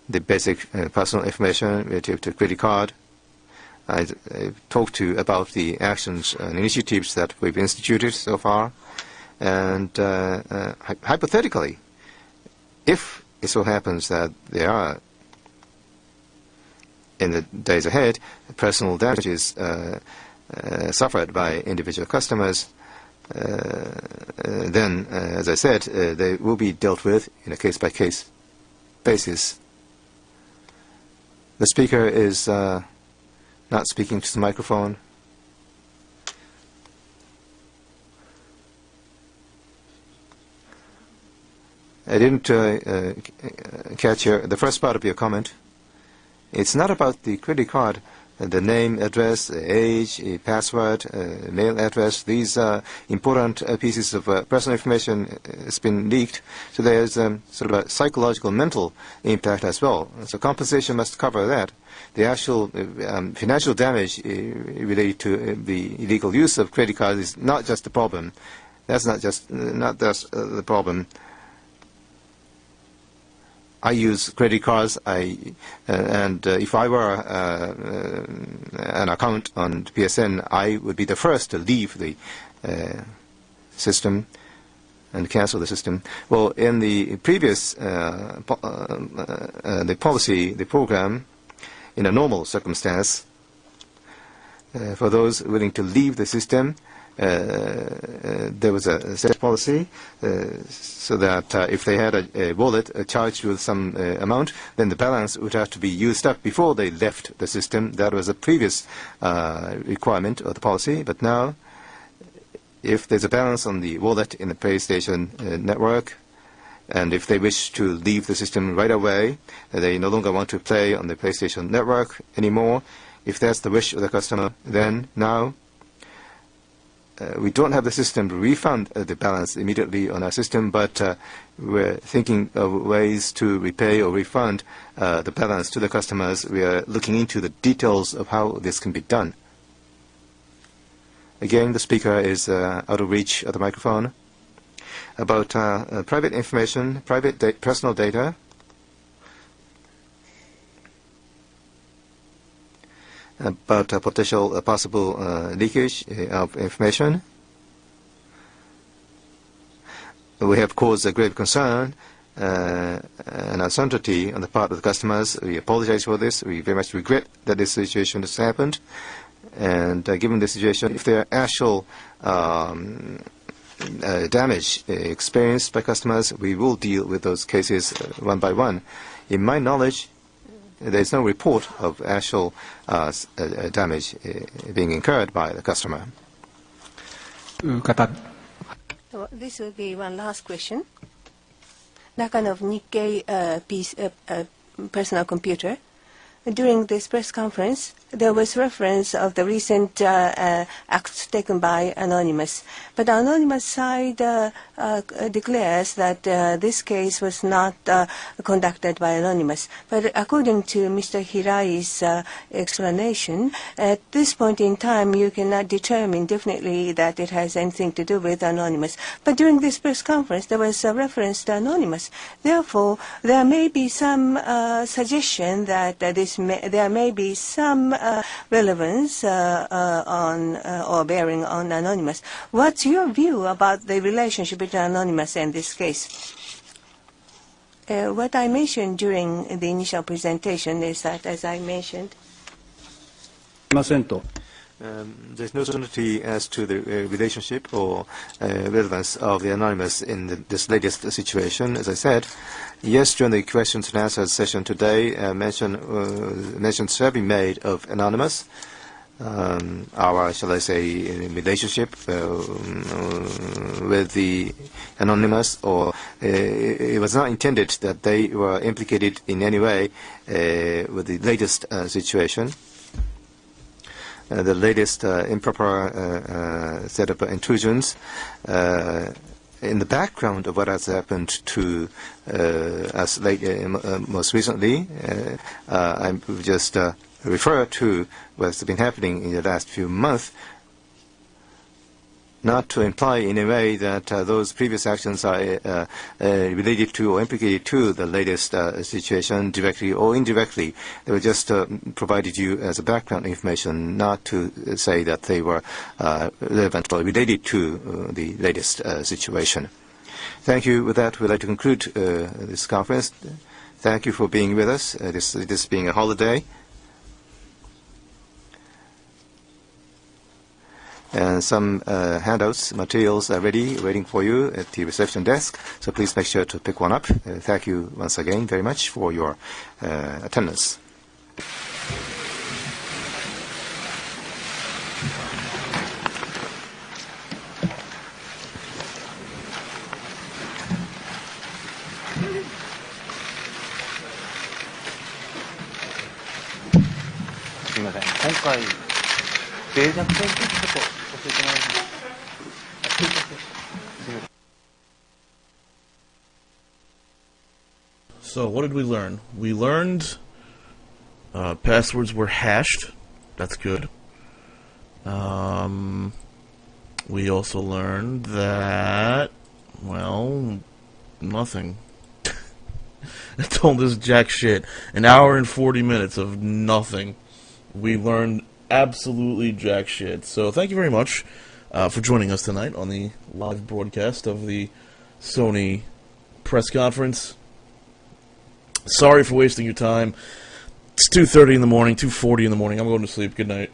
the basic personal information relative to credit card. I talked to you about the actions and initiatives that we've instituted so far. And hypothetically, if it so happens that there are, in the days ahead, personal damages suffered by individual customers, then, as I said, they will be dealt with in a case-by-case basis. The speaker is not speaking to the microphone. I didn't catch the first part of your comment. It's not about the credit card. The name, address, age, password, mail address, these important pieces of personal information has been leaked. So there's sort of a psychological, mental impact as well. So compensation must cover that. The actual financial damage related to the illegal use of credit cards is not just the problem. That's not just the problem. I use credit cards, and if I were an account on PSN, I would be the first to leave the system and cancel the system. Well, in the previous the policy, the program, in a normal circumstance, for those willing to leave the system, there was a set policy so that if they had a wallet charged with some amount, then the balance would have to be used up before they left the system. That was a previous requirement of the policy. But now, if there's a balance on the wallet in the PlayStation network, and if they wish to leave the system right away, they no longer want to play on the PlayStation network anymore, if that's the wish of the customer, then now we don't have the system to refund the balance immediately on our system, but we're thinking of ways to repay or refund the balance to the customers. We are looking into the details of how this can be done. Again, the speaker is out of reach of the microphone. About private information, personal data. About potential possible leakage of information. We have caused a grave concern and uncertainty on the part of the customers. We apologize for this. We very much regret that this situation has happened. And given the situation, if there are actual damage experienced by customers, we will deal with those cases one by one. In my knowledge, there is no report of actual damage being incurred by the customer. This will be one last question. That kind of Nikkei personal computer. During this press conference, there was reference of the recent acts taken by Anonymous. But the Anonymous side declares that this case was not conducted by Anonymous. But according to Mr. Hirai's explanation, at this point in time, you cannot determine definitely that it has anything to do with Anonymous. But during this press conference, there was a reference to Anonymous. Therefore, there may be some suggestion that there may be some relevance on or bearing on Anonymous. What's your view about the relationship between Anonymous and this case? What I mentioned during the initial presentation is that, as I mentioned, there's no certainty as to the relationship or relevance of the Anonymous in this latest situation. As I said, yes, during the questions and answers session today, mentions have been made of Anonymous. Our, shall I say, relationship with the Anonymous, or it was not intended that they were implicated in any way with the latest situation. The latest improper set of intrusions in the background of what has happened to us most recently. I just refer to what's been happening in the last few months. not to imply in a way that those previous actions are related to or implicated to the latest situation directly or indirectly. They were just provided you as a background information, not to say that they were relevant or related to the latest situation. Thank you. With that, we'd like to conclude this conference. Thank you for being with us, this being a holiday. And some handouts, materials are ready, waiting for you at the reception desk. So please make sure to pick one up. Thank you once again very much for your attendance. So what did we learn? We learned passwords were hashed. That's good. We also learned that, well, nothing. I told us jack shit. An hour and 40 minutes of nothing. We learned absolutely jack shit. So thank you very much for joining us tonight on the live broadcast of the Sony press conference. Sorry for wasting your time. It's 2:30 in the morning, 2:40 in the morning. I'm going to sleep. Good night.